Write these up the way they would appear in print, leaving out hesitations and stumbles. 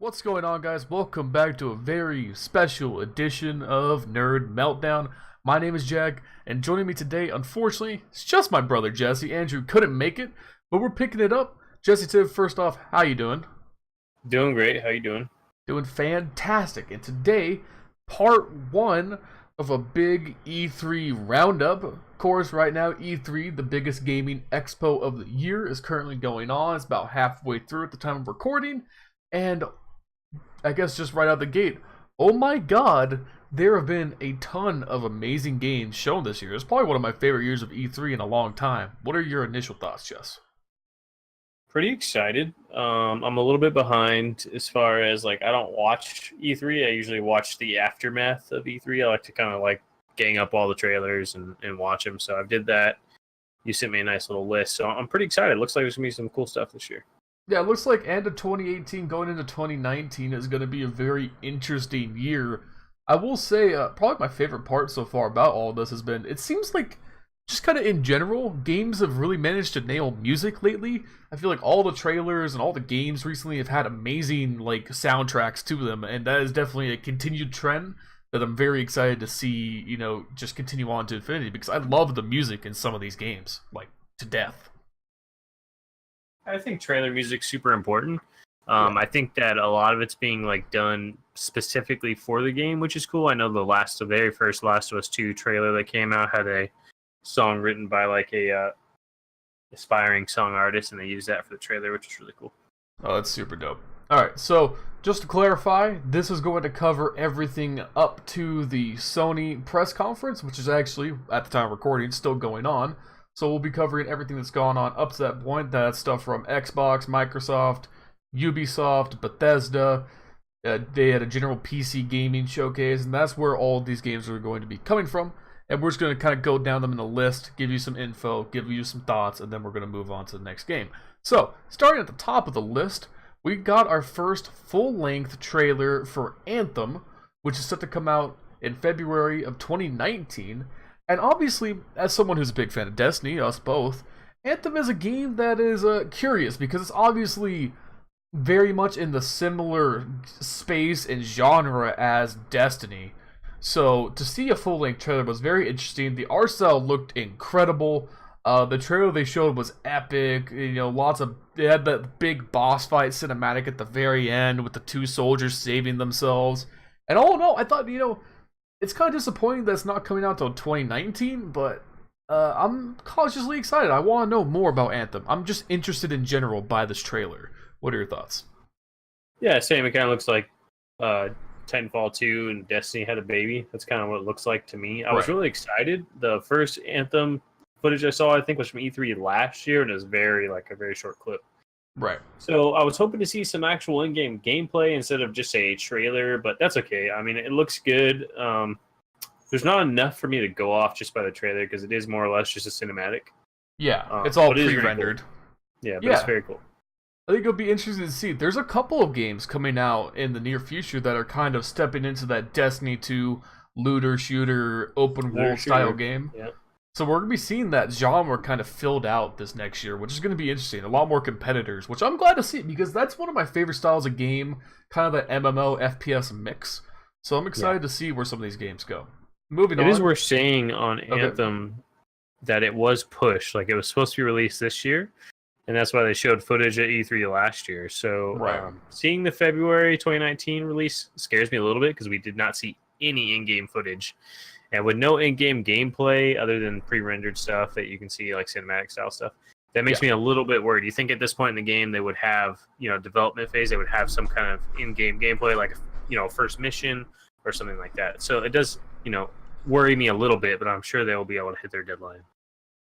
What's going on, guys? Welcome back to a very special edition of Nerd Meltdown. My name is Jack, and joining me today, unfortunately, it's just my brother Jesse. Andrew couldn't make it, but we're picking it up. Jesse, Tiv, first off, how you doing? Doing great. How you doing? Doing fantastic. And today, part one of a big E3 roundup. Of course, right now, E3, the biggest gaming expo of the year, is currently going on. It's about halfway through at the time of recording, and I guess just right out the gate, oh my god, there have been a ton of amazing games shown this year. It's probably one of my favorite years of E3 in a long time. What are your initial thoughts, Jess? Pretty excited. I'm a little bit behind as far as I don't watch E3. I usually watch the aftermath of E3. I like to kind of gang up all the trailers and watch them. So I did that. You sent me a nice little list. So I'm pretty excited. Looks like there's going to be some cool stuff this year. Yeah, it looks like end of 2018 going into 2019 is going to be a very interesting year. I will say, probably my favorite part so far about all of this has been, it seems like, just kind of in general, games have really managed to nail music lately. I feel like all the trailers and all the games recently have had amazing, soundtracks to them, and that is definitely a continued trend that I'm very excited to see, just continue on to infinity, because I love the music in some of these games, to death. I think trailer music's super important. I think that a lot of it's being done specifically for the game, which is cool. I know the very first Last of Us 2 trailer that came out had a song written by a aspiring song artist, and they used that for the trailer, which is really cool. Oh, that's super dope. Alright, so just to clarify, this is going to cover everything up to the Sony press conference, which is actually, at the time of recording, still going on. So we'll be covering everything that's gone on up to that point. That's stuff from Xbox, Microsoft, Ubisoft, Bethesda. They had a general PC gaming showcase, and that's where all of these games are going to be coming from. And we're just going to kind of go down them in a list, give you some info, give you some thoughts, and then we're going to move on to the next game. So, starting at the top of the list, we got our first full-length trailer for Anthem, which is set to come out in February of 2019. And obviously, as someone who's a big fan of Destiny, us both, Anthem is a game that is curious because it's obviously very much in the similar space and genre as Destiny. So to see a full-length trailer was very interesting. The art style looked incredible. The trailer they showed was epic. They had that big boss fight cinematic at the very end with the two soldiers saving themselves. And all in all, I thought, it's kind of disappointing that it's not coming out until 2019, but I'm cautiously excited. I want to know more about Anthem. I'm just interested in general by this trailer. What are your thoughts? Yeah, same. It kind of looks like Titanfall 2 and Destiny had a baby. That's kind of what it looks like to me. I was really excited. The first Anthem footage I saw, I think, was from E3 last year, and it was a very short clip. Right. So I was hoping to see some actual in-game gameplay instead of just a trailer, but that's okay. I mean, it looks good. There's not enough for me to go off just by the trailer because it is more or less just a cinematic. Yeah, it's all pre-rendered. Cool. Yeah, but it's very cool. I think it'll be interesting to see. There's a couple of games coming out in the near future that are kind of stepping into that Destiny 2 looter shooter open world style game. Yeah. So we're going to be seeing that genre kind of filled out this next year, which is going to be interesting. A lot more competitors, which I'm glad to see because that's one of my favorite styles of game, kind of that MMO FPS mix. So I'm excited to see where some of these games go. Moving on. It is worth saying on Anthem that it was pushed. It was supposed to be released this year, and that's why they showed footage at E3 last year. So seeing the February 2019 release scares me a little bit because we did not see any in-game footage. And with no in-game gameplay other than pre-rendered stuff that you can see, cinematic style stuff, that makes me a little bit worried. You think at this point in the game they would have, development phase, they would have some kind of in-game gameplay, first mission or something like that. So it does, worry me a little bit, but I'm sure they'll be able to hit their deadline.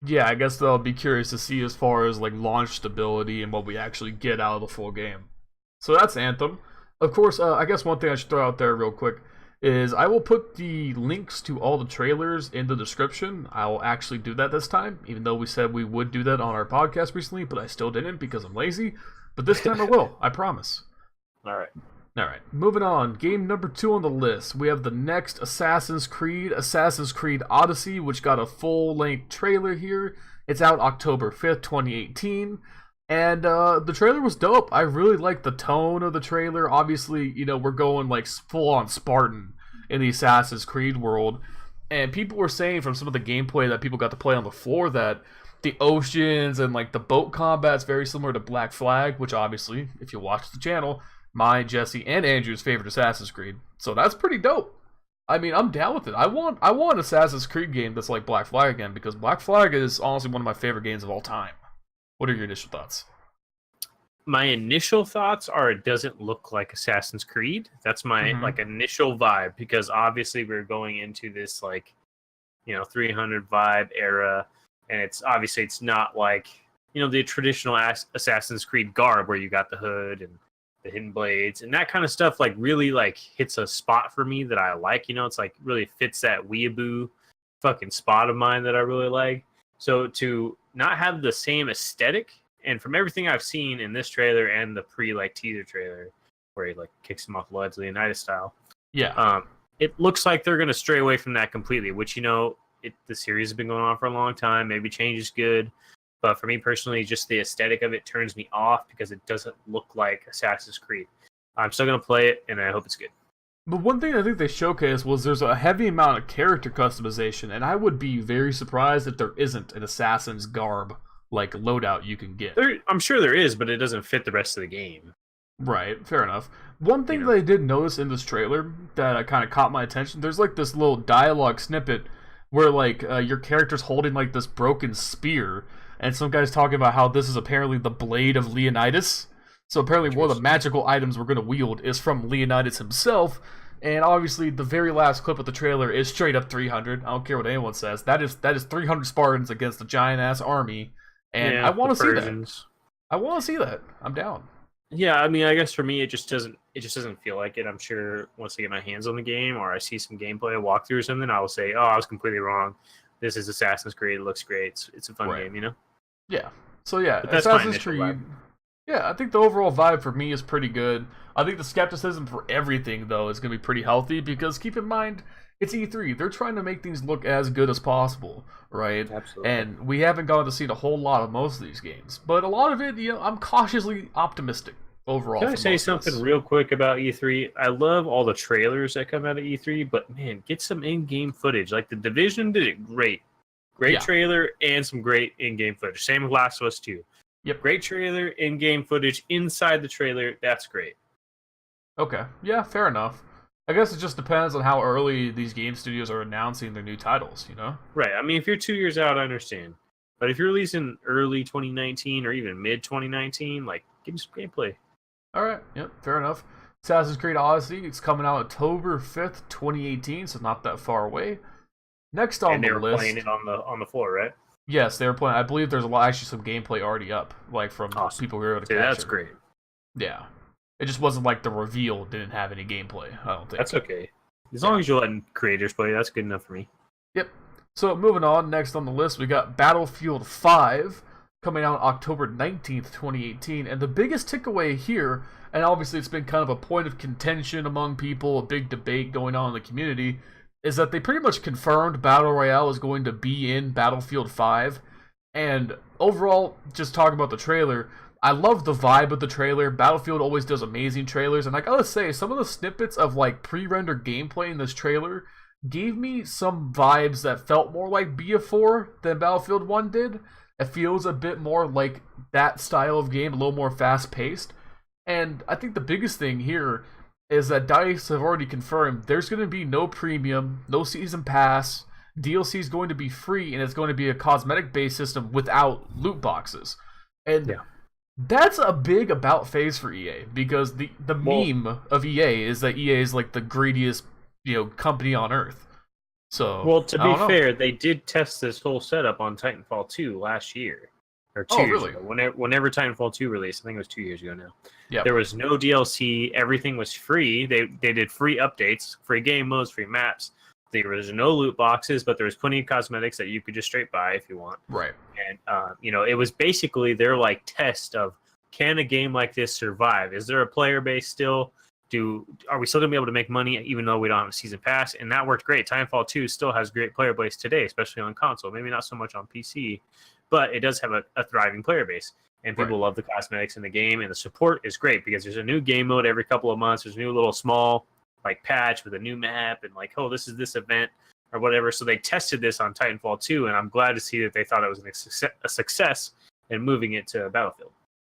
Yeah, I guess they'll be curious to see as far as launch stability and what we actually get out of the full game. So that's Anthem. Of course, I guess one thing I should throw out there real quick is I will put the links to all the trailers in the description. I will actually do that this time, even though we said we would do that on our podcast recently, but I still didn't because I'm lazy. But this time I will, I promise. All right, moving on. Game number 2 on the list. We have the next Assassin's Creed Odyssey, which got a full-length trailer here. It's out October 5th, 2018. And the trailer was dope. I really liked the tone of the trailer. Obviously, we're going like full on Spartan in the Assassin's Creed world. And people were saying from some of the gameplay that people got to play on the floor that the oceans and like the boat combat's very similar to Black Flag, which obviously, if you watch the channel, my, Jesse, and Andrew's favorite Assassin's Creed. So that's pretty dope. I mean, I'm down with it. I want an Assassin's Creed game that's like Black Flag again, because Black Flag is honestly one of my favorite games of all time. What are your initial thoughts? My initial thoughts are it doesn't look like Assassin's Creed. That's my like initial vibe, because obviously we're going into this 300 vibe era, and it's not like the traditional Assassin's Creed garb where you got the hood and the hidden blades and that kind of stuff. Like really like hits a spot for me that I like. It's like really fits that weeaboo fucking spot of mine that I really like. So to not have the same aesthetic, and from everything I've seen in this trailer and the teaser trailer where he kicks him off Lloyd's Leonidas style, it looks like they're going to stray away from that completely, which the series has been going on for a long time. Maybe change is good, but for me personally, just the aesthetic of it turns me off because it doesn't look like Assassin's Creed. I'm still going to play it, and I hope it's good. But one thing I think they showcased was there's a heavy amount of character customization, and I would be very surprised if there isn't an Assassin's garb loadout you can get. I'm sure there is, but it doesn't fit the rest of the game. Right, fair enough. One thing that I did notice in this trailer that kind of caught my attention, there's this little dialogue snippet where your character's holding this broken spear, and some guy's talking about how this is apparently the blade of Leonidas. So apparently one of the magical items we're going to wield is from Leonidas himself. And obviously the very last clip of the trailer is straight up 300. I don't care what anyone says. That is 300 Spartans against a giant ass army. And I want to see that. I want to see that. I'm down. Yeah, I mean, I guess for me it just doesn't feel like it. I'm sure once I get my hands on the game or I see some gameplay, a walkthrough or something, I will say, "Oh, I was completely wrong. This is Assassin's Creed. It looks great. It's a fun game, Yeah. So yeah, but that's Assassin's Creed. Vibe. Yeah, I think the overall vibe for me is pretty good. I think the skepticism for everything, though, is going to be pretty healthy, because keep in mind, it's E3. They're trying to make things look as good as possible, right? Absolutely. And we haven't gotten to see a whole lot of most of these games. But a lot of it, I'm cautiously optimistic overall. Can I say something real quick about E3? I love all the trailers that come out of E3, but man, get some in-game footage. Like The Division did it great. Great trailer and some great in-game footage. Same with Last of Us 2. Yep, great trailer, in-game footage inside the trailer. That's great. Okay, yeah, fair enough. I guess it just depends on how early these game studios are announcing their new titles, Right, I mean, if you're 2 years out, I understand. But if you're releasing early 2019 or even mid-2019, give me some gameplay. Alright, yep, fair enough. Assassin's Creed Odyssey, it's coming out October 5th, 2018, so not that far away. Next on the list... And they were playing it on the floor, right? Yes, they were playing. I believe there's actually some gameplay already up, from people who are able to catch that's great. Yeah. It just wasn't the reveal didn't have any gameplay, I don't think. That's okay. As long as you're letting creators play, that's good enough for me. Yep. So moving on, next on the list, we got Battlefield 5 coming out October 19th, 2018. And the biggest takeaway here, and obviously it's been kind of a point of contention among people, a big debate going on in the community, is that they pretty much confirmed Battle Royale is going to be in Battlefield 5. And overall, just talking about the trailer, I love the vibe of the trailer. Battlefield always does amazing trailers. And I gotta say, some of the snippets of pre-rendered gameplay in this trailer gave me some vibes that felt more like BF4 than Battlefield 1 did. It feels a bit more like that style of game, a little more fast-paced. And I think the biggest thing here is that DICE have already confirmed there's going to be no premium, no season pass, DLC is going to be free, and it's going to be a cosmetic-based system without loot boxes. And that's a big about phase for EA, because the meme of EA is that EA is the greediest company on earth. So to be fair, they did test this whole setup on Titanfall 2 last year. Or 2 years ago. Whenever Titanfall 2 released, I think it was 2 years ago now. Yep. There was no DLC. Everything was free. They did free updates, free game modes, free maps. There was no loot boxes, but there was plenty of cosmetics that you could just straight buy if you want. Right. And it was basically their test of, can a game like this survive? Is there a player base still? Are we still gonna be able to make money even though we don't have a season pass? And that worked great. Titanfall 2 still has great player base today, especially on console. Maybe not so much on PC. But it does have a thriving player base. and people love the cosmetics in the game, and the support is great because there's a new game mode every couple of months. There's a new little small like patch with a new map and like, oh, this is this event or whatever. So they tested this on Titanfall 2, and I'm glad to see that they thought it was a success in moving it to Battlefield.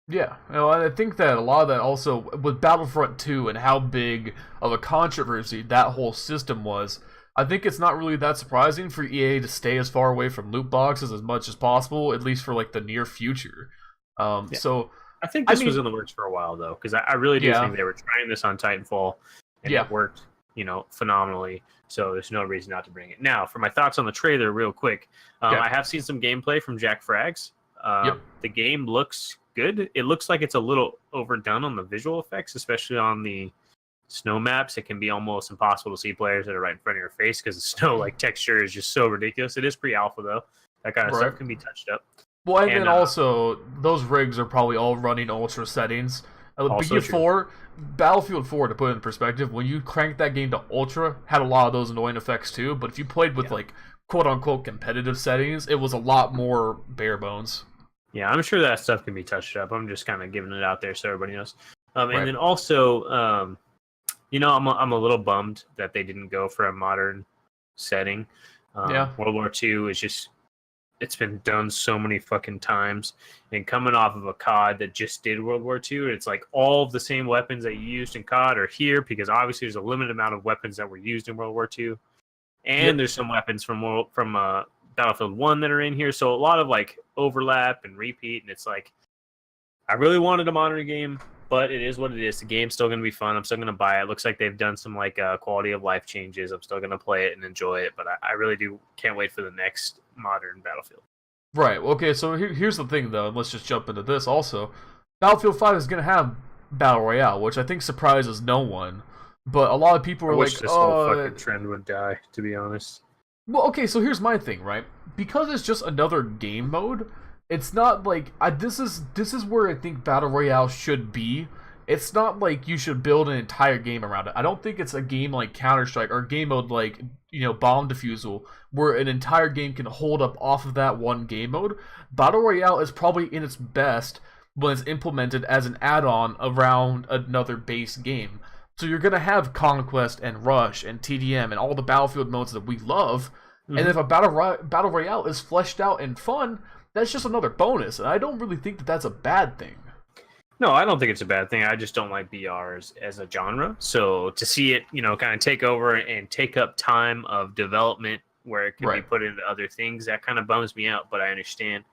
Yeah, I think that a lot of that also with Battlefront 2 and how big of a controversy that whole system was. I think it's not really that surprising for EA to stay as far away from loot boxes as much as possible, at least for like the near future. So I think this was in the works for a while though, because I really do think they were trying this on Titanfall, and it worked, phenomenally. So there's no reason not to bring it. Now, for my thoughts on the trailer, real quick, I have seen some gameplay from Jack Frags. The game looks good. It looks like it's a little overdone on the visual effects, especially on the snow maps. It can be almost impossible to see players that are right in front of your face because the snow like texture is just so ridiculous. It is pre-alpha though. That kind of stuff can be touched up. Well, and then also those rigs are probably all running ultra settings. Battlefield 4, to put it in perspective, when you cranked that game to ultra, had a lot of those annoying effects too. But if you played with like quote unquote competitive settings, it was a lot more bare bones. Yeah, I'm sure that stuff can be touched up. I'm just kind of giving it out there so everybody knows. And then also, I'm a little bummed that they didn't go for a modern setting. World War II is just, it's been done so many fucking times. And coming off of a COD that just did World War II, it's like all of the same weapons that you used in COD are here because obviously there's a limited amount of weapons that were used in World War II. And there's some weapons from Battlefield 1 that are in here, so a lot of like overlap and repeat, and it's like I really wanted a modern game, but it is what it is. The game's still going to be fun. I'm still going to buy it. It looks like they've done some like quality of life changes. I'm still going to play it and enjoy it, but I really can't wait for the next modern Battlefield. Right. Okay, so here's the thing though, and let's just jump into this also. Battlefield 5 is going to have Battle Royale, which I think surprises no one, but a lot of people are like, this whole fucking trend would die, to be honest. Well, okay, so here's my thing, right? Because it's just another game mode, it's not like this is where I think Battle Royale should be. It's not like you should build an entire game around it. I don't think it's a game like Counter-Strike or a game mode like, Bomb Defusal, where an entire game can hold up off of that one game mode. Battle Royale is probably in its best when it's implemented as an add-on around another base game. So you're going to have Conquest and Rush and TDM and all the Battlefield modes that we love. Mm-hmm. And if a Battle Royale is fleshed out and fun, that's just another bonus. And I don't really think that that's a bad thing. No, I don't think it's a bad thing. I just don't like BR as a genre. So to see it, kind of take over and take up time of development where it can be put into other things, that kind of bums me out, but I understand.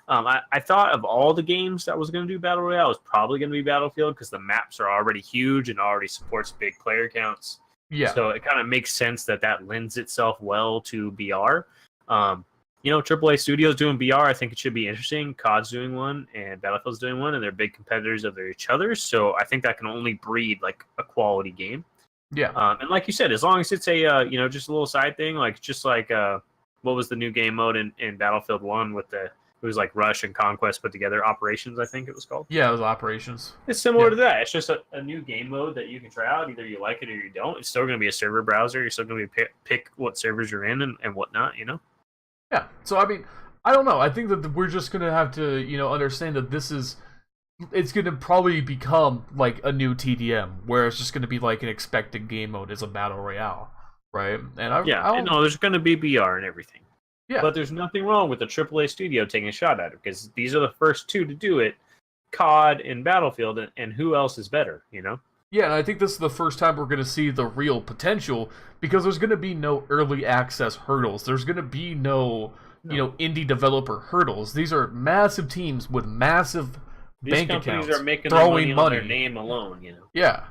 I thought of all the games that was going to do Battle Royale, it was probably going to be Battlefield because the maps are already huge and already supports big player counts. Yeah. So it kind of makes sense that lends itself well to BR. AAA Studios doing BR, I think it should be interesting. COD's doing one and Battlefield's doing one, and they're big competitors of each other. So I think that can only breed like a quality game. Yeah. And like you said, as long as it's a just a little side thing, like what was the new game mode in Battlefield 1 with it was like Rush and Conquest put together. Operations, I think it was called. Yeah, it was Operations. It's similar to that. It's just a new game mode that you can try out. Either you like it or you don't. It's still going to be a server browser. You're still going to pick what servers you're in and whatnot, Yeah. So, I mean, I don't know. I think that we're just going to have to, understand that it's going to probably become like a new TDM where it's just going to be like an expected game mode as a Battle Royale, right? And there's going to be BR and everything. Yeah. But there's nothing wrong with the AAA studio taking a shot at it because these are the first two to do it, COD and Battlefield, and who else is better, Yeah, and I think this is the first time we're going to see the real potential because there's going to be no early access hurdles. There's going to be no, indie developer hurdles. These are massive teams with massive bank accounts. These companies are making throwing money on their name alone, Yeah.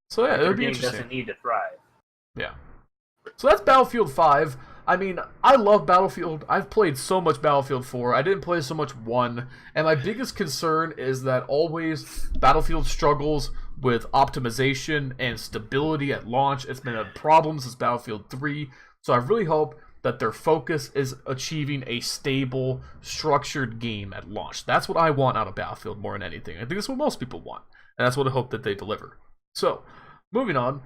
So, yeah, it would be interesting. Doesn't need to thrive. Yeah. So that's Battlefield 5. I mean, I love Battlefield. I've played so much Battlefield 4. I didn't play so much 1. And my biggest concern is that always Battlefield struggles with optimization and stability at launch. It's been a problem since Battlefield 3. So I really hope that their focus is achieving a stable, structured game at launch. That's what I want out of Battlefield more than anything. I think that's what most people want. And that's what I hope that they deliver. So, moving on.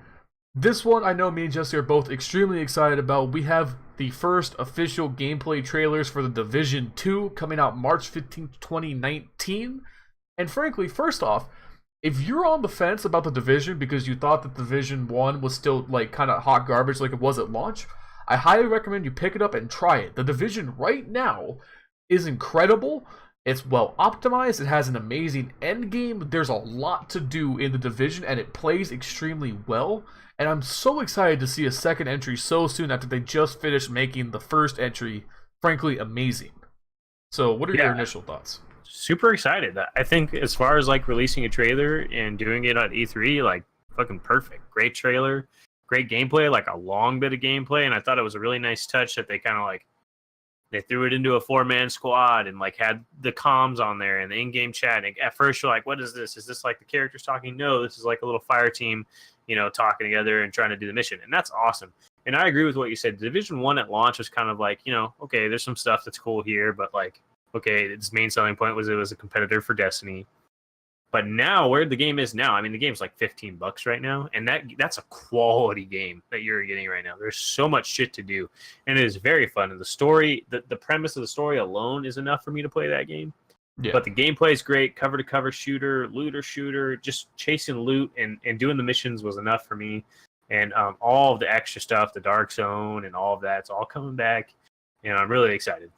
This one, I know me and Jesse are both extremely excited about. We have the first official gameplay trailers for The Division 2 coming out March 15th, 2019. And frankly, first off, if you're on the fence about the Division because you thought that Division 1 was still like kind of hot garbage like it was at launch, I highly recommend you pick it up and try it. The Division right now is incredible. It's well optimized. It has an amazing end game. There's a lot to do in the Division, and it plays extremely well. And I'm so excited to see a second entry so soon after they just finished making the first entry, frankly, amazing. So, what are your initial thoughts? Super excited. I think as far as like releasing a trailer and doing it at E3, like fucking perfect. Great trailer, great gameplay, like a long bit of gameplay, and I thought it was a really nice touch that they kind of like they threw it into a 4-man squad and like had the comms on there and the in-game chat. And at first you're like, what is this? Is this like the characters talking? No, this is like a little fire team, talking together and trying to do the mission. And that's awesome. And I agree with what you said. Division 1 at launch was kind of like, okay, there's some stuff that's cool here, but like, okay, its main selling point was it was a competitor for Destiny. But now, where the game is now, I mean, the game's like $15 right now, and that's a quality game that you're getting right now. There's so much shit to do, and it is very fun. And the story, the premise of the story alone is enough for me to play that game. Yeah. But the gameplay is great, cover-to-cover shooter, looter shooter, just chasing loot and doing the missions was enough for me. And all of the extra stuff, the Dark Zone and all of that, it's all coming back, and I'm really excited.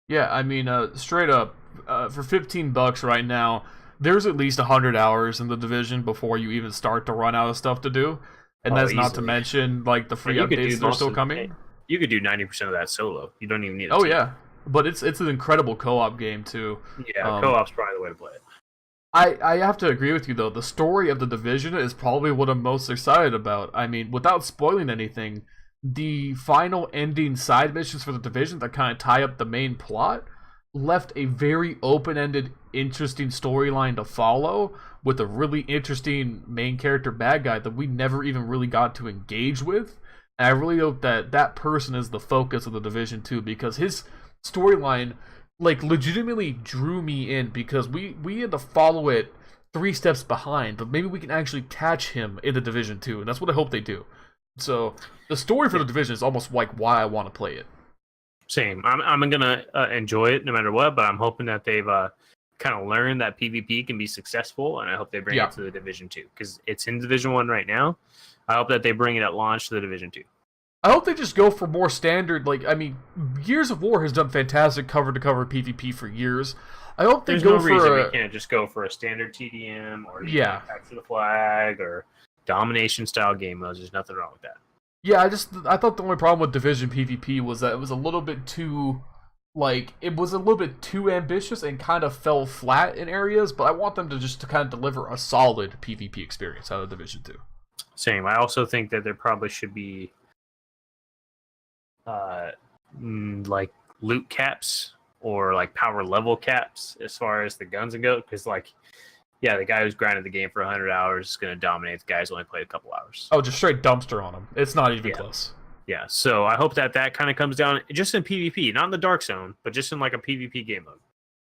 Yeah, I mean, straight up, for $15 right now, there's at least 100 hours in the Division before you even start to run out of stuff to do. And that's easily. Not to mention, like, the free updates that are still coming. You could do 90% of that solo. You don't even need a team. Yeah. But it's an incredible co-op game, too. Yeah, co-op's probably the way to play it. I have to agree with you, though. The story of the Division is probably what I'm most excited about. I mean, without spoiling anything, the final ending side missions for the Division that kind of tie up the main plot left a very open-ended, interesting storyline to follow with a really interesting main character bad guy that we never even really got to engage with. And I really hope that that person is the focus of the Division 2, because his storyline like legitimately drew me in, because we had to follow it 3 steps behind, but maybe we can actually catch him in the Division 2, and that's what I hope they do. So the story for the Division is almost like why I want to play it. Same. I'm gonna enjoy it no matter what, but I'm hoping that they've kind of learned that PvP can be successful, and I hope they bring it to the Division 2, because it's in Division 1 right now. I hope that they bring it at launch to the Division 2. I hope they just go for more standard, like, I mean, Gears of War has done fantastic cover-to-cover PvP for years. I hope they go for reason we can't just go for a standard TDM or capture the flag or domination-style game modes. There's nothing wrong with that. Yeah, I thought the only problem with Division PvP was that it was a little bit too, ambitious and kind of fell flat in areas, but I want them to kind of deliver a solid PvP experience out of Division 2. Same. I also think that there probably should be like loot caps or like power level caps as far as the guns go, because like the guy who's grinded the game for 100 hours is going to dominate the guys who only played a couple hours. Oh, just straight dumpster on him. It's not even close. Yeah, so I hope that kind of comes down just in PvP, not in the Dark Zone, but just in like a PvP game mode.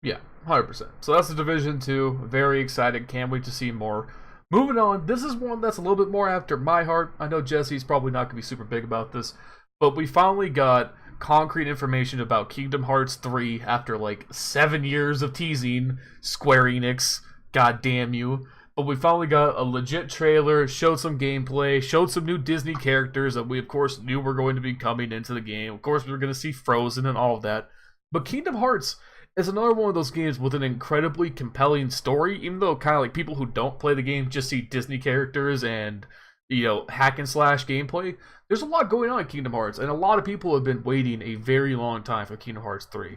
Yeah, 100%. So that's the Division 2. Very excited. Can't wait to see more. Moving on, this is one that's a little bit more after my heart. I know Jesse's probably not going to be super big about this, but we finally got concrete information about Kingdom Hearts 3 after like 7 years of teasing. Square Enix, god damn you. But we finally got a legit trailer, showed some gameplay, showed some new Disney characters that we of course knew were going to be coming into the game. Of course we were going to see Frozen and all of that. But Kingdom Hearts is another one of those games with an incredibly compelling story, even though kind of like people who don't play the game just see Disney characters and, hack and slash gameplay. There's a lot going on in Kingdom Hearts, and a lot of people have been waiting a very long time for Kingdom Hearts 3.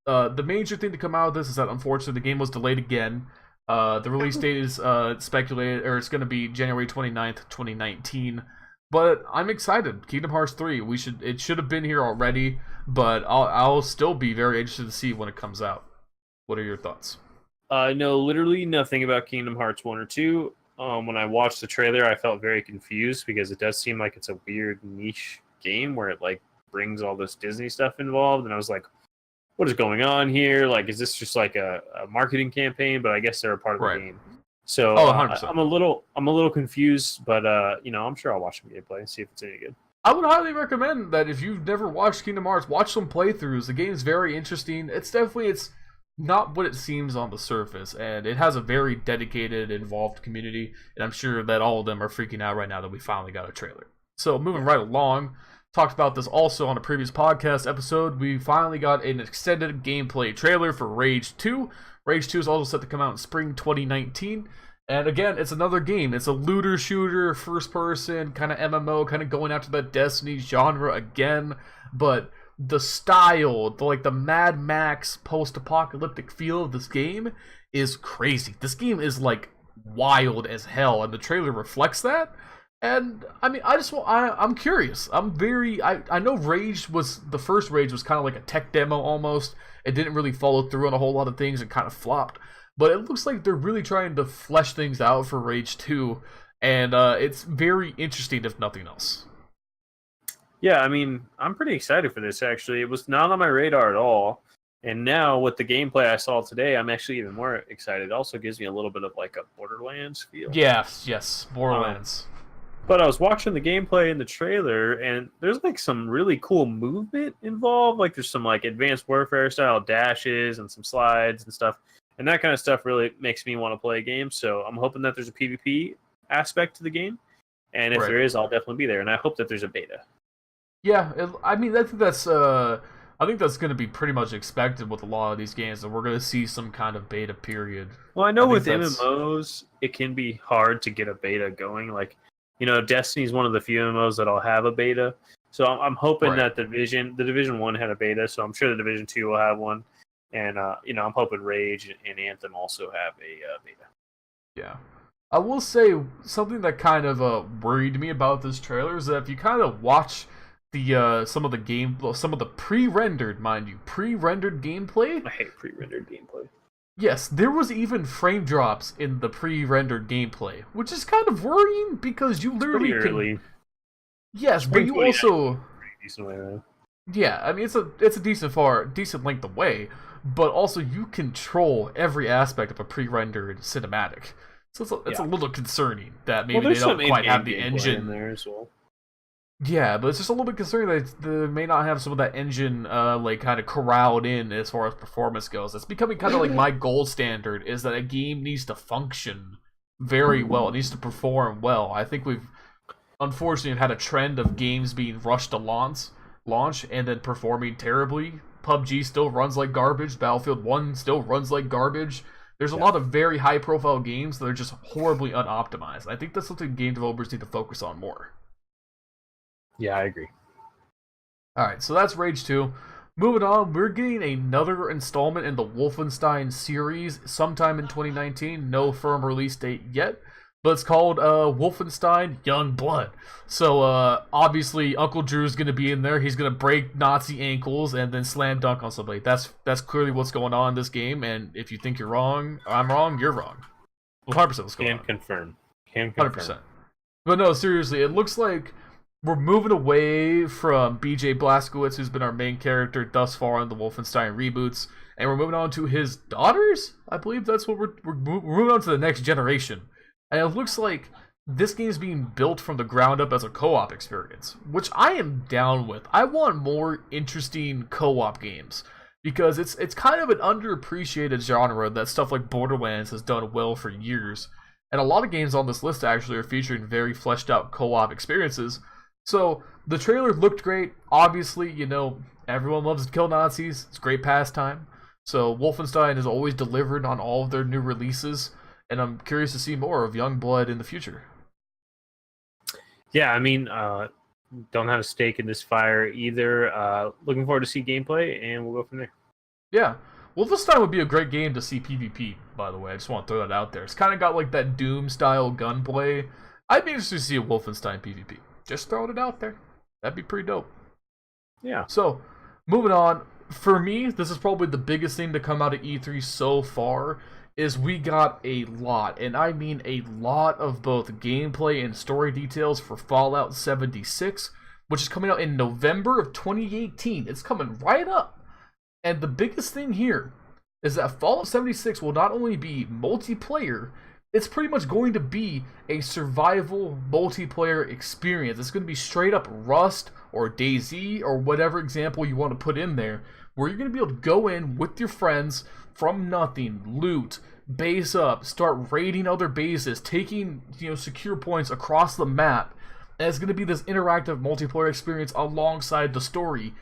The major thing to come out of this is that unfortunately the game was delayed again. The release date is speculated, or it's going to be January 29th, 2019. But I'm excited. Kingdom Hearts 3, it should have been here already, but I'll still be very interested to see when it comes out. What are your thoughts? No, literally nothing about Kingdom Hearts 1 or 2. When I watched the trailer, I felt very confused because it does seem like it's a weird niche game where it like brings all this Disney stuff involved, and I was like, what is going on here? Like, is this just like a marketing campaign? But I guess they're a part of the game. So I'm a little confused, but I'm sure I'll watch some gameplay and see if it's any good. I would highly recommend that if you've never watched Kingdom Hearts, watch some playthroughs. The game is very interesting. It's not what it seems on the surface, and it has a very dedicated, involved community, and I'm sure that all of them are freaking out right now that we finally got a trailer. So moving right along, talked about this also on a previous podcast episode, we finally got an extended gameplay trailer for Rage 2. Rage 2 is also set to come out in spring 2019. And again, it's another game. It's a looter shooter, first person, kind of MMO, kind of going after that Destiny genre again. But the style, the Mad Max post-apocalyptic feel of this game is crazy. This game is like wild as hell, and the trailer reflects that. And I mean, I'm curious. I know the first Rage was kind of like a tech demo almost. It didn't really follow through on a whole lot of things and kind of flopped. But it looks like they're really trying to flesh things out for Rage 2, and it's very interesting if nothing else. Yeah, I mean, I'm pretty excited for this, actually. It was not on my radar at all. And now, with the gameplay I saw today, I'm actually even more excited. It also gives me a little bit of like a Borderlands feel. Yes, Borderlands. But I was watching the gameplay in the trailer, and there's like some really cool movement involved. Like there's some like advanced warfare style dashes and some slides and stuff. And that kind of stuff really makes me want to play a game. So I'm hoping that there's a PvP aspect to the game. And if there is, I'll definitely be there. And I hope that there's a beta. Yeah, I think that's going to be pretty much expected with a lot of these games, that we're going to see some kind of beta period. Well, I know with MMOs, it can be hard to get a beta going. Like, Destiny is one of the few MMOs that'll have a beta. So I'm hoping that the Division 1 had a beta. So I'm sure the Division 2 will have one. And, I'm hoping Rage and Anthem also have a beta. Yeah. I will say something that kind of worried me about this trailer is that if you kind of watch some of the pre-rendered gameplay. I hate pre-rendered gameplay. Yes, there was even frame drops in the pre-rendered gameplay, which is kind of worrying because you literally can... Yes, but you also... Yeah, I mean it's a decent length away, but also you control every aspect of a pre-rendered cinematic. So it's a little concerning that maybe they don't quite have the engine in there as well. Yeah, but it's just a little bit concerning that they may not have some of that engine kind of corralled in as far as performance goes. It's becoming kind of like my gold standard is that a game needs to function very well. It needs to perform well. I think we've unfortunately had a trend of games being rushed to launch and then performing terribly. PUBG still runs like garbage. Battlefield 1 still runs like garbage. There's a lot of very high-profile games that are just horribly unoptimized. I think that's something game developers need to focus on more. Yeah, I agree. Alright, so that's Rage 2. Moving on, we're getting another installment in the Wolfenstein series sometime in 2019. No firm release date yet, but it's called Wolfenstein Young Blood. So, obviously, Uncle Drew's going to be in there. He's going to break Nazi ankles and then slam dunk on somebody. That's clearly what's going on in this game, and if you think you're wrong, I'm wrong, you're wrong. 100% what's going on. Can confirm. 100%. But no, seriously, it looks like we're moving away from BJ Blazkowicz, who's been our main character thus far in the Wolfenstein reboots, and we're moving on to his daughters? I believe that's what we're moving on to the next generation. And it looks like this game is being built from the ground up as a co-op experience, which I am down with. I want more interesting co-op games, because it's kind of an underappreciated genre that stuff like Borderlands has done well for years. And a lot of games on this list actually are featuring very fleshed out co-op experiences. So, the trailer looked great. Obviously, everyone loves to kill Nazis. It's a great pastime. So, Wolfenstein has always delivered on all of their new releases. And I'm curious to see more of Youngblood in the future. Yeah, I mean, don't have a stake in this fire either. Looking forward to see gameplay, and we'll go from there. Yeah. Wolfenstein would be a great game to see PvP, by the way. I just want to throw that out there. It's kind of got like that Doom-style gunplay. I'd be interested to see a Wolfenstein PvP. Just throwing it out there. That'd be pretty dope. Yeah. So, moving on. For me, this is probably the biggest thing to come out of E3 so far, is we got a lot, and I mean a lot of both gameplay and story details for Fallout 76, which is coming out in November of 2018. It's coming right up. And the biggest thing here is that Fallout 76 will not only be multiplayer, it's pretty much going to be a survival multiplayer experience. It's going to be straight up Rust or DayZ or whatever example you want to put in there, where you're going to be able to go in with your friends, from nothing, loot, base up, start raiding other bases, taking secure points across the map. And it's going to be this interactive multiplayer experience alongside the story.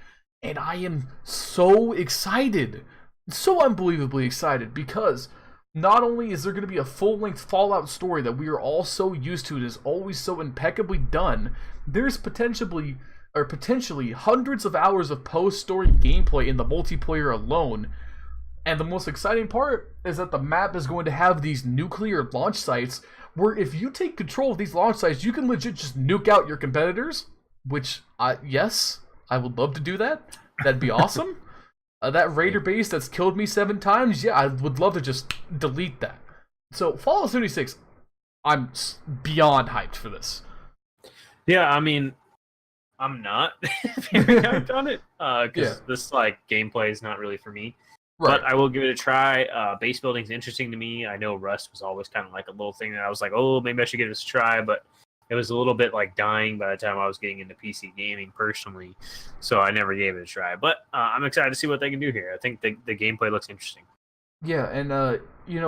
And I am so excited. So unbelievably excited, because not only is there going to be a full-length Fallout story that we are all so used to, it is always so impeccably done, there's potentially hundreds of hours of post-story gameplay in the multiplayer alone. And the most exciting part is that the map is going to have these nuclear launch sites where if you take control of these launch sites, you can legit just nuke out your competitors, which, yes, I would love to do that. That'd be awesome. That raider base that's killed me 7 times, yeah, I would love to just delete that. So, Fallout 76, I'm beyond hyped for this. Yeah, I mean, I'm not very hyped on it, because this, gameplay is not really for me. Right. But I will give it a try. Base building's interesting to me. I know Rust was always kind of like a little thing that I was like, oh, maybe I should give this a try, but it was a little bit dying by the time I was getting into PC gaming personally, so I never gave it a try. But I'm excited to see what they can do here. I think the gameplay looks interesting. Yeah, and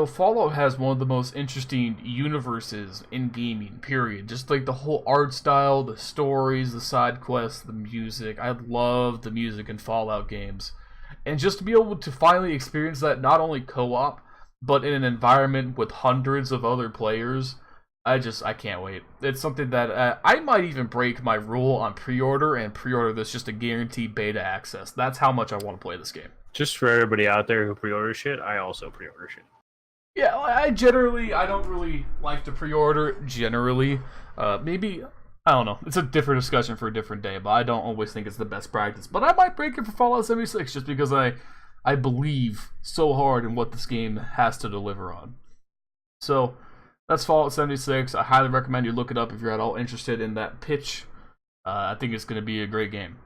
Fallout has one of the most interesting universes in gaming, period. Just the whole art style, the stories, the side quests, the music. I love the music in Fallout games. And just to be able to finally experience that, not only co-op, but in an environment with hundreds of other players, I can't wait. It's something that I might even break my rule on pre-order and pre-order this just to guarantee beta access. That's how much I want to play this game. Just for everybody out there who pre-order shit, I also pre-order shit. Yeah, I don't really like to pre-order, generally. Maybe, I don't know, it's a different discussion for a different day, but I don't always think it's the best practice. But I might break it for Fallout 76 just because I believe so hard in what this game has to deliver on. So, that's Fallout 76. I highly recommend you look it up if you're at all interested in that pitch. I think it's going to be a great game.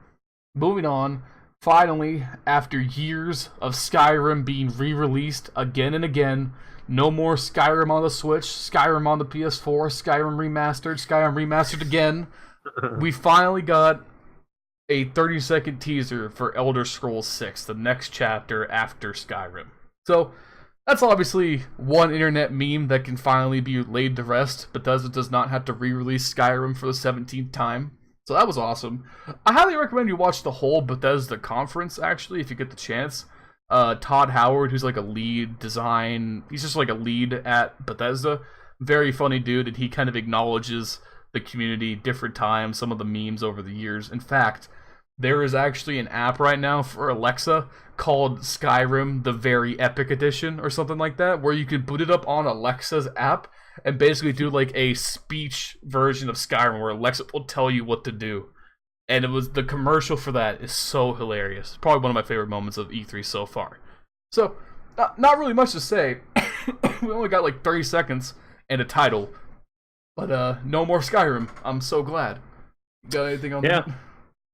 Moving on, finally, after years of Skyrim being re-released again and again, no more Skyrim on the Switch, Skyrim on the PS4, Skyrim remastered again, we finally got a 30-second teaser for Elder Scrolls 6, the next chapter after Skyrim. So, that's obviously one internet meme that can finally be laid to rest. Bethesda does not have to re-release Skyrim for the 17th time. So that was awesome. I highly recommend you watch the whole Bethesda conference, actually, if you get the chance. Todd Howard, who's a lead design, he's just a lead at Bethesda. Very funny dude, and he kind of acknowledges the community different times, some of the memes over the years. In fact, there is actually an app right now for Alexa called Skyrim, the Very Epic Edition, or something like that, where you can boot it up on Alexa's app and basically do a speech version of Skyrim where Alexa will tell you what to do. And the commercial for that is so hilarious. Probably one of my favorite moments of E3 so far. So, not really much to say. We only got 30 seconds and a title. But no more Skyrim. I'm so glad. Got anything on that?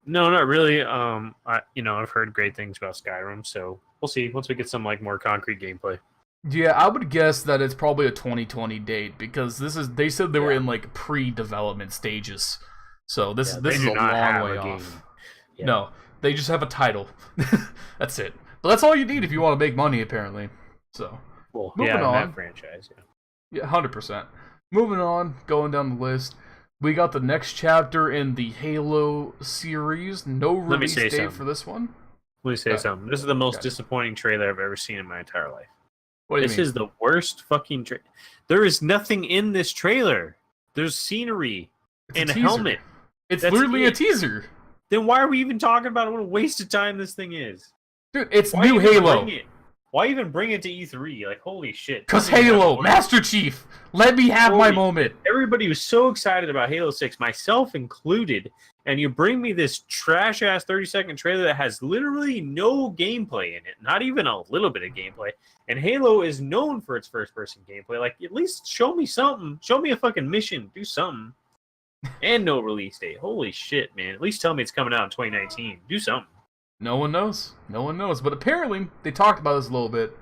No, not really. I've heard great things about Skyrim, so we'll see once we get some more concrete gameplay. Yeah, I would guess that it's probably a 2020 date because they said they were in pre-development stages. So this is a long way off. Yeah. No, they just have a title. That's it. But that's all you need if you want to make money, apparently. So, moving on. That franchise, yeah, 100%. Moving on, going down the list. We got the next chapter in the Halo series. No release date for this one. Let me say something. This is the most disappointing trailer I've ever seen in my entire life. What do you mean? This is the worst fucking trailer. There is nothing in this trailer. There's scenery and a helmet. It's literally a teaser. Then why are we even talking about it? What a waste of time this thing is. Dude, it's new Halo. Why even bring it to E3? Holy shit. Because Halo, Master Chief. Let me have my moment. Everybody was so excited about Halo 6, myself included, and you bring me this trash-ass 30-second trailer that has literally no gameplay in it. Not even a little bit of gameplay. And Halo is known for its first-person gameplay. At least show me something. Show me a fucking mission. Do something. And no release date. Holy shit, man. At least tell me it's coming out in 2019. Do something. No one knows. No one knows. But apparently, they talked about this a little bit.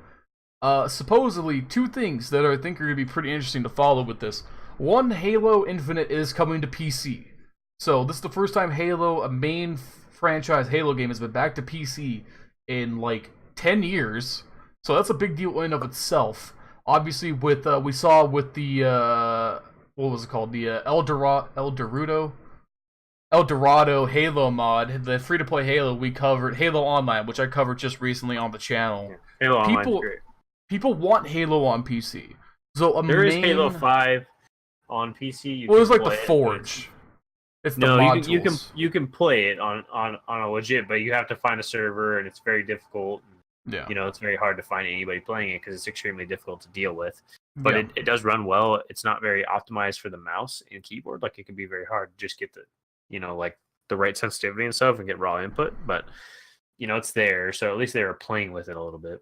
Supposedly, 2 things that I think are going to be pretty interesting to follow with this. One, Halo Infinite is coming to PC. So, this is the first time Halo, a main franchise Halo game, has been back to PC in 10 years. So that's a big deal in of itself. Obviously, with we saw with the what was it called? The El Dorado Halo mod, the free-to-play Halo. We covered Halo Online, which I covered just recently on the channel. Yeah. Halo Online's great. People want Halo on PC. So there is Halo 5 on PC. Well, it's like the Forge. It's the mod tools. You can play it on a legit, but you have to find a server, and it's very difficult. Yeah. It's very hard to find anybody playing it because it's extremely difficult to deal with. But it does run well. It's not very optimized for the mouse and keyboard. Like, it can be very hard to just get the, like the right sensitivity and stuff and get raw input. But, it's there. So at least they were playing with it a little bit.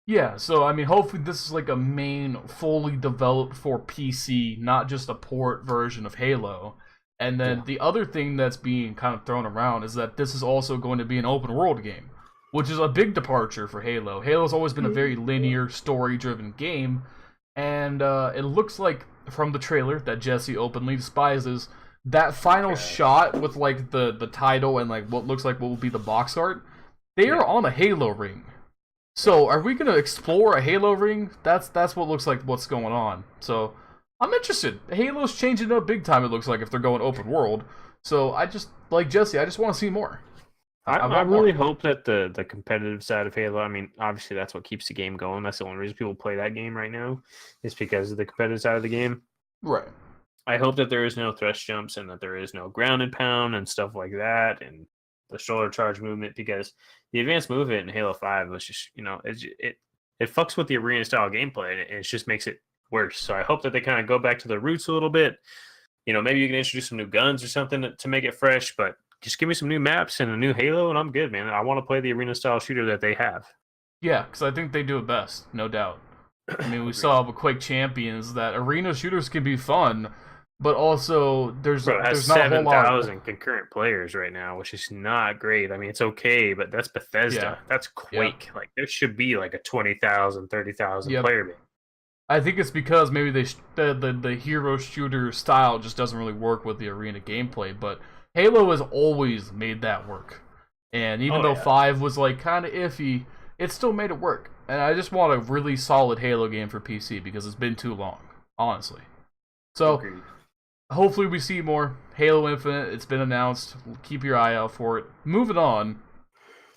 Yeah, so I mean, hopefully this is like a main, fully developed for PC, not just a port version of Halo. And then the other thing that's being kind of thrown around is that this is also going to be an open world game, which is a big departure for Halo. Halo's always been a very linear, story-driven game, and it looks like from the trailer that Jesse openly despises, that final shot with like the title and like what looks like what will be the box art, they are on a Halo ring. So, are we going to explore a Halo ring? That's what looks like what's going on. So, I'm interested. Halo's changing up big time, it looks like, if they're going open world. So, I just, like Jesse, I just want to see more. I really hope that the competitive side of Halo, I mean, obviously that's what keeps the game going. That's the only reason people play that game right now, is because of the competitive side of the game. Right. I hope that there is no thrust jumps and that there is no ground and pound and stuff like that, and the shoulder charge movement, because the advanced movement in Halo 5 was just, it fucks with the arena style gameplay, and it just makes it worse. So I hope that they kind of go back to the roots a little bit. Maybe you can introduce some new guns or something to make it fresh, but just give me some new maps and a new Halo, and I'm good, man. I want to play the arena style shooter that they have. Yeah, because I think they do it best, no doubt. I mean, we saw with Quake Champions that arena shooters can be fun, but also there's not a whole lot. 7,000 concurrent players right now, which is not great. I mean, it's okay, but that's Bethesda. Yeah. That's Quake. Yeah. Like, there should be like a 20,000, 30,000 player base. I think it's because maybe the hero shooter style just doesn't really work with the arena gameplay, but Halo has always made that work. And even though 5 was like kind of iffy, it still made it work. And I just want a really solid Halo game for PC because it's been too long, honestly. So, hopefully we see more. Halo Infinite, it's been announced. Keep your eye out for it. Moving on.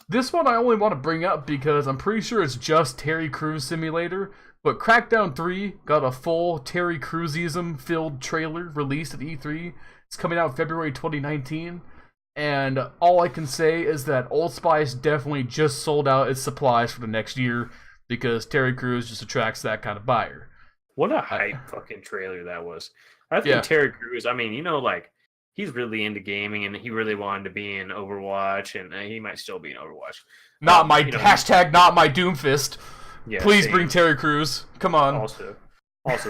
This one I only want to bring up because I'm pretty sure it's just Terry Crews Simulator, but Crackdown 3 got a full Terry Crews-ism-filled trailer released at E3. It's coming out February 2019, and all I can say is that Old Spice definitely just sold out its supplies for the next year because Terry Crews just attracts that kind of buyer. What a hype fucking trailer that was. I think Terry Crews, I mean, he's really into gaming, and he really wanted to be in Overwatch, and he might still be in Overwatch. Not my hashtag, not my Doomfist. Yeah, please bring Terry Crews. Come on. Also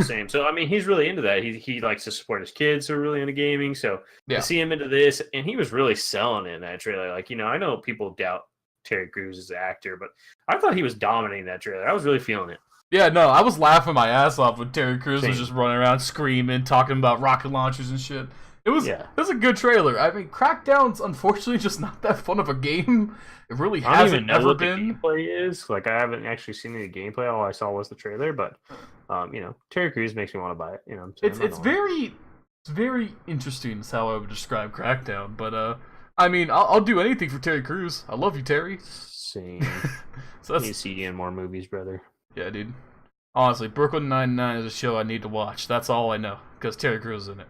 same. So, I mean, he's really into that. He likes to support his kids who are really into gaming. So, to see him into this, and he was really selling it in that trailer. Like, I know people doubt Terry Crews as an actor, but I thought he was dominating that trailer. I was really feeling it. Yeah, no, I was laughing my ass off when Terry Crews was just running around screaming, talking about rocket launchers and shit. It was a good trailer. I mean, Crackdown's unfortunately just not that fun of a game. It really hasn't ever been. The gameplay is like, I haven't actually seen any gameplay. All I saw was the trailer, but Terry Crews makes me want to buy it. It's very interesting. Is how I would describe Crackdown. But I mean, I'll do anything for Terry Crews. I love you, Terry. Same. So I need to see you in more movies, brother. Yeah, dude. Honestly, Brooklyn Nine-Nine is a show I need to watch. That's all I know, because Terry Crews is in it.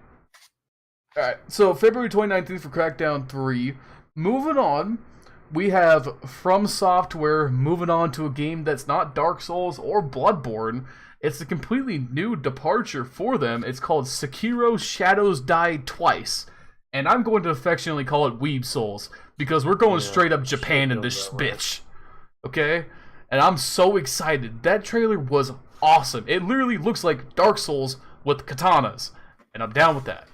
Alright, so February 2019 for Crackdown 3. Moving on, we have From Software moving on to a game that's not Dark Souls or Bloodborne. It's a completely new departure for them. It's called Sekiro Shadows Die Twice. And I'm going to affectionately call it Weeb Souls, because we're going straight up Japan in this bitch. Okay? And I'm so excited. That trailer was awesome. It literally looks like Dark Souls with katanas. And I'm down with that.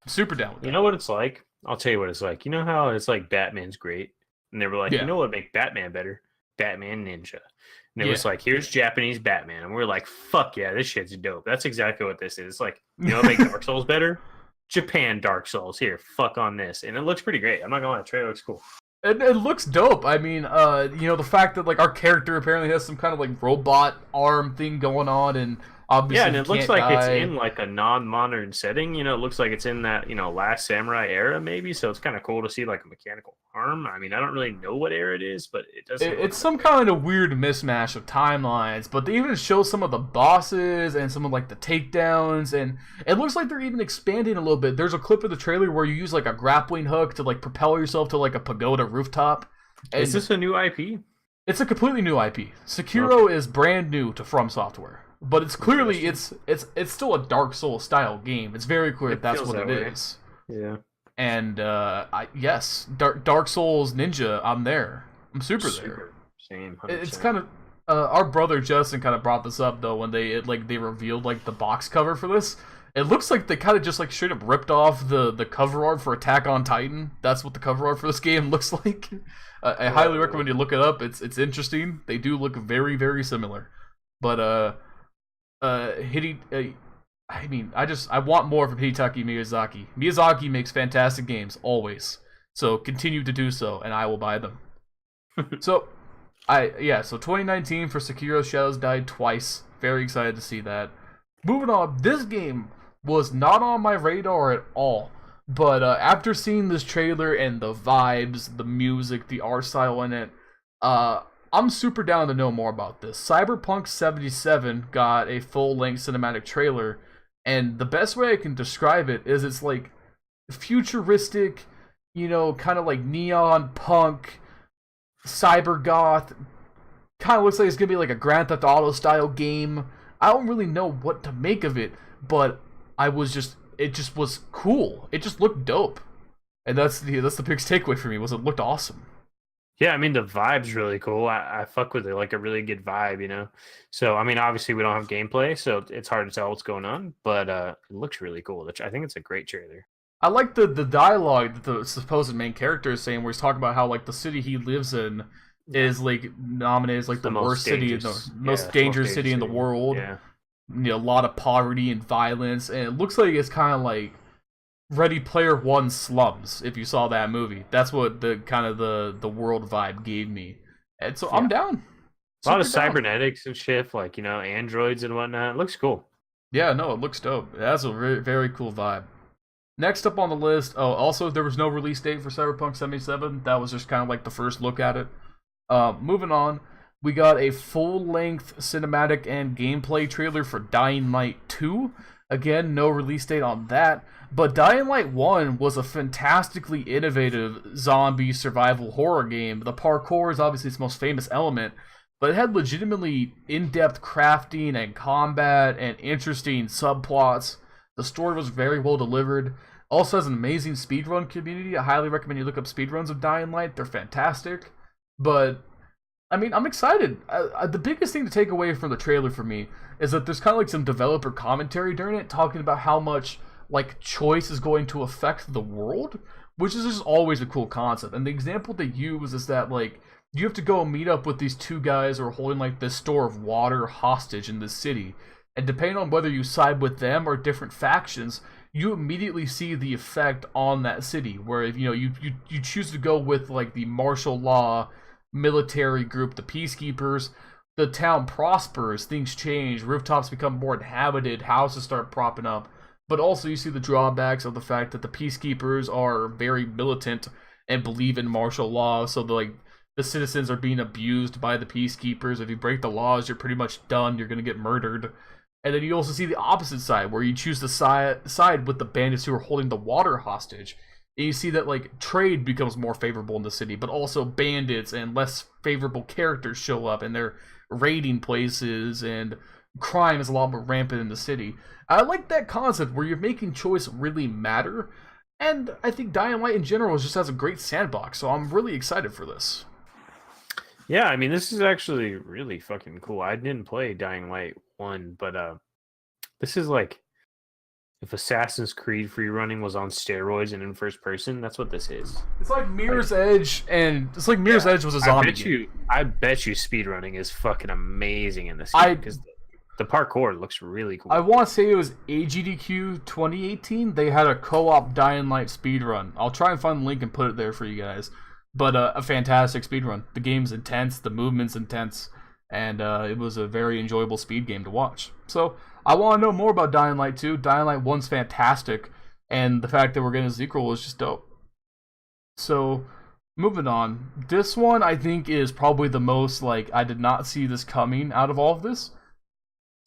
I'm super down with that. You know what it's like? I'll tell you what it's like. You know how it's like Batman's great? And they were like, you know what would make Batman better? Batman Ninja. And it was like, here's Japanese Batman. And we're like, fuck yeah, this shit's dope. That's exactly what this is. It's like, you know what make Dark Souls better? Japan Dark Souls. Here, fuck on this. And it looks pretty great. I'm not going to lie, the trailer looks cool. It looks dope. I mean, the fact that like our character apparently has some kind of like robot arm thing going on, and obviously and it looks can't like it's die. in like a non-modern setting. It looks like it's in that Last Samurai era maybe. So it's kind of cool to see like a mechanical arm. I mean, I don't really know what era it is, but it does. It's some kind of weird mismatch of timelines, but they even show some of the bosses and some of like the takedowns, and it looks like they're even expanding a little bit. There's a clip of the trailer where you use like a grappling hook to like propel yourself to like a pagoda rooftop. And is this a new IP? It's a completely new IP. Sekiro is brand new to From Software, but it's clearly it's still a Dark Souls style game. It's very clear that's what it is. Yeah. And yes, Dark Souls Ninja, I'm there. I'm super there. Same. 100%. It's kind of our brother Justin kind of brought this up though when they revealed like the box cover for this. It looks like they kind of just like straight up ripped off the cover art for Attack on Titan. That's what the cover art for this game looks like. I highly recommend you look it up. It's interesting. They do look very very similar. But I want more from Hidetaka Miyazaki. Miyazaki makes fantastic games always. So continue to do so, and I will buy them. So 2019 for Sekiro Shadows Die Twice. Very excited to see that. Moving on, this game was not on my radar at all. But after seeing this trailer and the vibes, the music, the art style in it, I'm super down to know more about this. Cyberpunk 77 got a full-length cinematic trailer, and the best way I can describe it is it's like futuristic, kind of like neon punk, cyber goth. Kind of looks like it's gonna be like a Grand Theft Auto style game. I don't really know what to make of it, but it just was cool. It just looked dope, and that's the biggest takeaway for me. Was it looked awesome. Yeah, I mean the vibe's really cool. I fuck with it, like a really good vibe. So I mean, obviously we don't have gameplay, so it's hard to tell what's going on, but it looks really cool. I think it's a great trailer. I like the dialogue that the supposed main character is saying, where he's talking about how like the city he lives in is like nominated as like the worst city, the most dangerous city in the world. Yeah. A lot of poverty and violence, and it looks like it's kind of like Ready Player One slums. If you saw that movie, that's what the kind of the world vibe gave me, and so I'm down. A lot of cybernetics and shit, like androids and whatnot. It looks cool. Yeah, no, it looks dope. It has a very, very cool vibe. Next up on the list, also there was no release date for Cyberpunk 77. That was just kind of like the first look at it. Moving on, we got a full-length cinematic and gameplay trailer for Dying Light 2. Again, no release date on that. But Dying Light 1 was a fantastically innovative zombie survival horror game. The parkour is obviously its most famous element, but it had legitimately in-depth crafting and combat and interesting subplots. The story was very well delivered. Also has an amazing speedrun community. I highly recommend you look up speedruns of Dying Light. They're fantastic. But I mean, I'm excited. The biggest thing to take away from the trailer for me is that there's kind of like some developer commentary during it, talking about how much like choice is going to affect the world, which is just always a cool concept. And the example they use is that like you have to go meet up with these two guys who are holding like this store of water hostage in this city, and depending on whether you side with them or different factions, you immediately see the effect on that city. Where if you choose to go with like the martial law military group, the peacekeepers, the town prospers, things change, rooftops become more inhabited, houses start propping up. But also you see the drawbacks of the fact that the peacekeepers are very militant and believe in martial law, so the citizens are being abused by the peacekeepers. If you break the laws, you're pretty much done, you're gonna get murdered. And then you also see the opposite side, where you choose to side with the bandits who are holding the water hostage. And you see that like trade becomes more favorable in the city, but also bandits and less favorable characters show up, and they're raiding places, and crime is a lot more rampant in the city. I like that concept where you're making choice really matter, and I think Dying Light in general just has a great sandbox, so I'm really excited for this. Yeah, I mean, this is actually really fucking cool. I didn't play Dying Light 1, but this is like if Assassin's Creed free running was on steroids and in first person. That's what this is. It's like Mirror's Edge, and it's like Mirror's Edge was a zombie game. I bet you speedrunning is fucking amazing in this game, because the parkour looks really cool. I want to say it was AGDQ 2018. They had a co-op Dying Light speedrun. I'll try and find the link and put it there for you guys. but a fantastic speed run. The game's intense, the movement's intense, and it was a very enjoyable speed game to watch. So I want to know more about Dying Light 2. Dying Light 1's fantastic, and the fact that we're getting a sequel is just dope. So moving on, this one I think is probably the most, like, I did not see this coming out of all of this.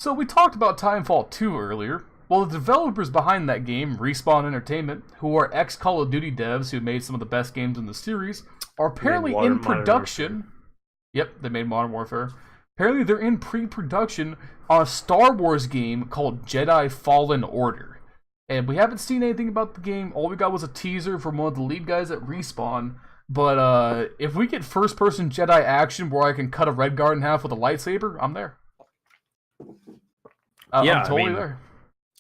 So we talked about Timefall 2 earlier. Well, the developers behind that game, Respawn Entertainment, who are ex-Call of Duty devs who made some of the best games in the series, are apparently in production. Yep, they made Modern Warfare. Apparently they're in pre-production on a Star Wars game called Jedi Fallen Order. And we haven't seen anything about the game. All we got was a teaser from one of the lead guys at Respawn. But if we get first-person Jedi action where I can cut a Red Guard in half with a lightsaber, I'm there. Yeah, I'm totally there.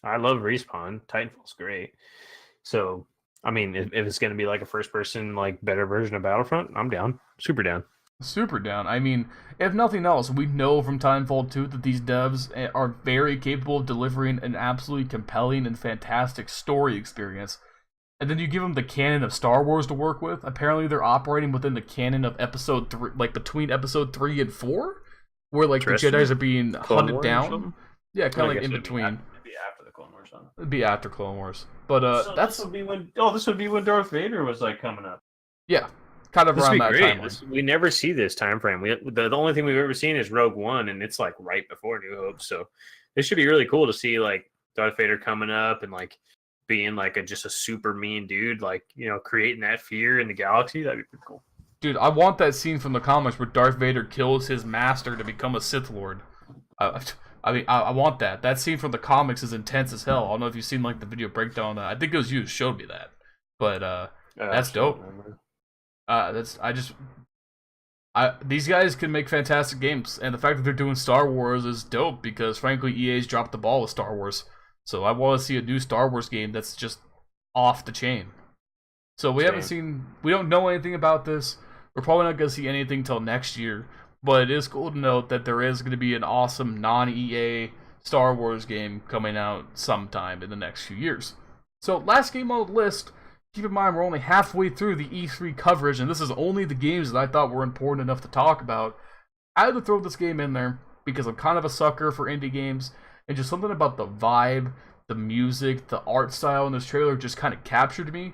I love Respawn. Titanfall's great. So, I mean, if it's going to be like a first-person, like, better version of Battlefront, I'm down. Super down. Super down. I mean, if nothing else, we know from Titanfall 2 that these devs are very capable of delivering an absolutely compelling and fantastic story experience. And then you give them the canon of Star Wars to work with. Apparently they're operating within the canon of Episode 3, like between Episode 3 and 4, where like the Jedis are being hunted down. Yeah, kind of like in between. It'd be after Clone Wars, but so this would be when Darth Vader was like coming up. Yeah, kind of around that time. We never see this time frame. The only thing we've ever seen is Rogue One, and it's like right before New Hope. So this should be really cool to see like Darth Vader coming up and like being like just a super mean dude, like, you know, creating that fear in the galaxy. That'd be pretty cool. Dude, I want that scene from the comics where Darth Vader kills his master to become a Sith Lord. I mean, I want that. That scene from the comics is intense as hell. I don't know if you've seen like the video breakdown. I think it was you who showed me that. But that's dope. These guys can make fantastic games, and the fact that they're doing Star Wars is dope because frankly EA's dropped the ball with Star Wars. So I want to see a new Star Wars game that's just off the chain. So we don't know anything about this. We're probably not going to see anything till next year. But it is cool to note that there is going to be an awesome non-EA Star Wars game coming out sometime in the next few years. So, last game on the list, keep in mind we're only halfway through the E3 coverage, and this is only the games that I thought were important enough to talk about. I had to throw this game in there because I'm kind of a sucker for indie games, and just something about the vibe, the music, the art style in this trailer just kind of captured me.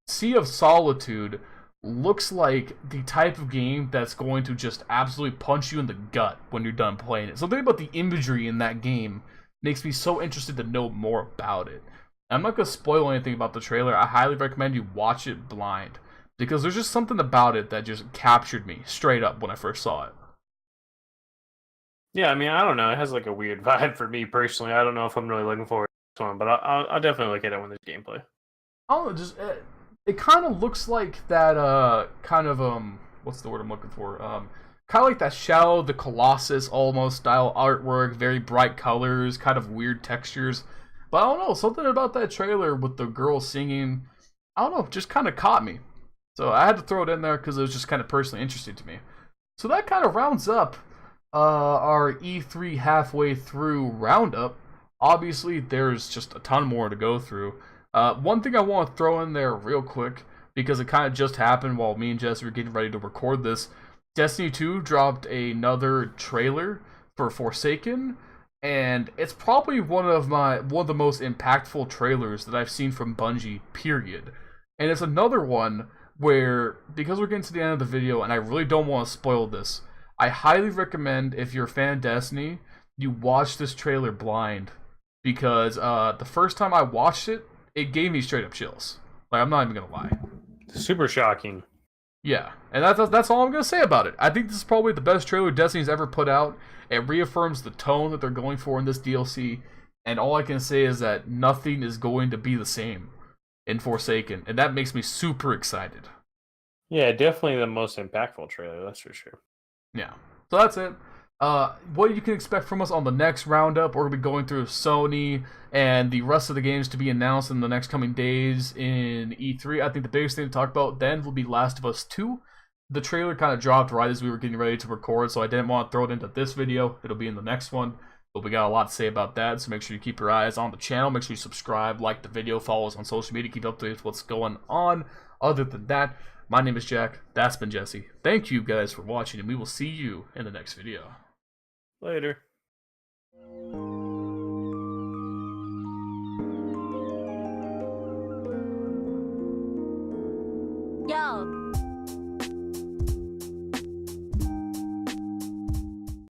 Sea of Solitude looks like the type of game that's going to just absolutely punch you in the gut when you're done playing it. Something about the imagery in that game makes me so interested to know more about it. I'm not going to spoil anything about the trailer. I highly recommend you watch it blind, because there's just something about it that just captured me straight up when I first saw it. Yeah, I mean, I don't know. It has like a weird vibe for me personally. I don't know if I'm really looking forward to this one, but I'll definitely look at it when there's gameplay. I don't know, just... It kind of looks like that, what's the word I'm looking for? Kind of like that Shadow the Colossus almost style artwork, very bright colors, kind of weird textures. But I don't know, something about that trailer with the girl singing, I don't know, just kind of caught me. So I had to throw it in there because it was just kind of personally interesting to me. So that kind of rounds up our E3 halfway through roundup. Obviously, there's just a ton more to go through. One thing I want to throw in there real quick, because it kind of just happened while me and Jesse were getting ready to record this. Destiny 2 dropped another trailer for Forsaken, and it's probably one of the most impactful trailers that I've seen from Bungie, period. And it's another one where, because we're getting to the end of the video, and I really don't want to spoil this, I highly recommend, if you're a fan of Destiny, you watch this trailer blind. Because the first time I watched it, it gave me straight up chills. Like, I'm not even gonna lie. Super shocking. Yeah, and that's all I'm gonna say about it. I think this is probably the best trailer Destiny's ever put out. It reaffirms the tone that they're going for in this DLC, and all I can say is that nothing is going to be the same in Forsaken, and that makes me super excited. Yeah, definitely the most impactful trailer, that's for sure. Yeah, so that's it. What you can expect from us on the next roundup, we're going to be going through Sony and the rest of the games to be announced in the next coming days in E3. I think the biggest thing to talk about then will be Last of Us 2. The trailer kind of dropped right as we were getting ready to record, so I didn't want to throw it into this video. It'll be in the next one, but we got a lot to say about that, so make sure you keep your eyes on the channel. Make sure you subscribe, like the video, follow us on social media, keep up to date with what's going on. Other than that, My name is Jack. That's been Jesse. Thank you guys for watching, and we will see you in the next video. Later.